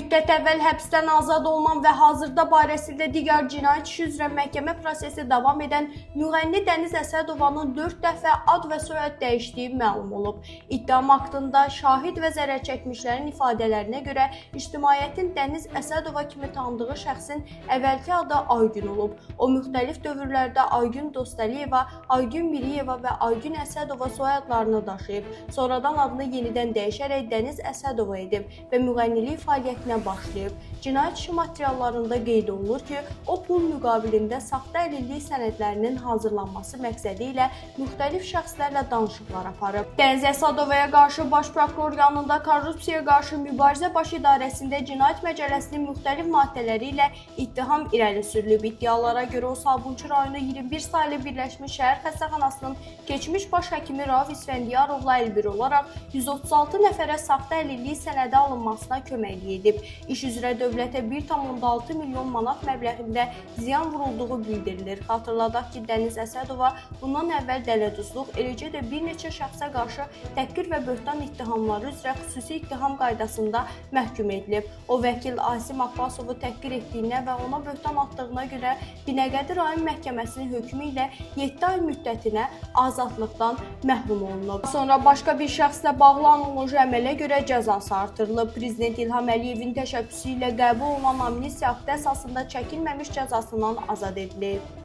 müddət əvvəl həbsdən azad olunan və hazırda barəsində digər cinayət işi üzrə məhkəmə prosesi davam edən müğənni Dəniz Əsədovanın 4 dəfə ad və soyad dəyişdiyi məlum olub. İttiham aktında şahid və zərər çəkmişlərin ifadələrinə görə ictimaiyyətin Dəniz Əsədova kimi tanıdığı şəxsin əvvəlki adı Aygün olub. O müxtəlif dövrlərdə Aygün Dostəliyeva, Aygün Miriyeva və Aygün Əsədova soyadlarını daşıyıb. Sonradan adını yenidən dəyişərək Dəniz Əsədova edib və müğənnilik fəaliyyətinə başlayıb. Cinayət işi materiallarında qeyd olunur ki, o pul müqabilində saxta əlillik sənədlərinin hazırlanması məqsədi ilə müxtəlif şəxslərlə danışıqlar aparıb. Dəniz Əsədovaya qarşı Baş Prokuror yanında Korrupsiyaya qarşı mübarizə baş idarəsində cinayət məcəlləsinin müxtəlif maddələri ilə ittiham irəli sürülüb. İddialara görə o Sabunçu rayonu 21 saylı Birləşmiş Şəhər Xəstəxanasının keçmiş baş həkimi Rauf İsfəndiyarovla əlbir olaraq 136 nəfərə saxta əlillik sənədi alınmasına köməklik edib. İş üzrə dövlətə 1,6 milyon manat məbləğində ziyan vurulduğu bildirilir. Xatırladaq ki, Dəniz Əsədova bundan əvvəl dələduzluq, eləcə də bir neçə şəxsə qarşı təhqir və böhtan ittihamları üzrə xüsusi ittiham qaydasında məhkum edilib. O, vəkil Asim Abbasovu təhqir etdiyinə və ona böhtan atdığına görə Binəqədi rayon məhkəməsinin hökmü ilə 7 ay müddətinə azadlıqdan məhrum olunub. Sonra başqa bir şəxslə bağlı analoji əmələ görə cəzası artırılıb. Prezident İlham Əliyevin təşəbbüsü ilə qəbul olunan amnistiya aktı əsasında çəkilməmiş cəzasından azad edilib.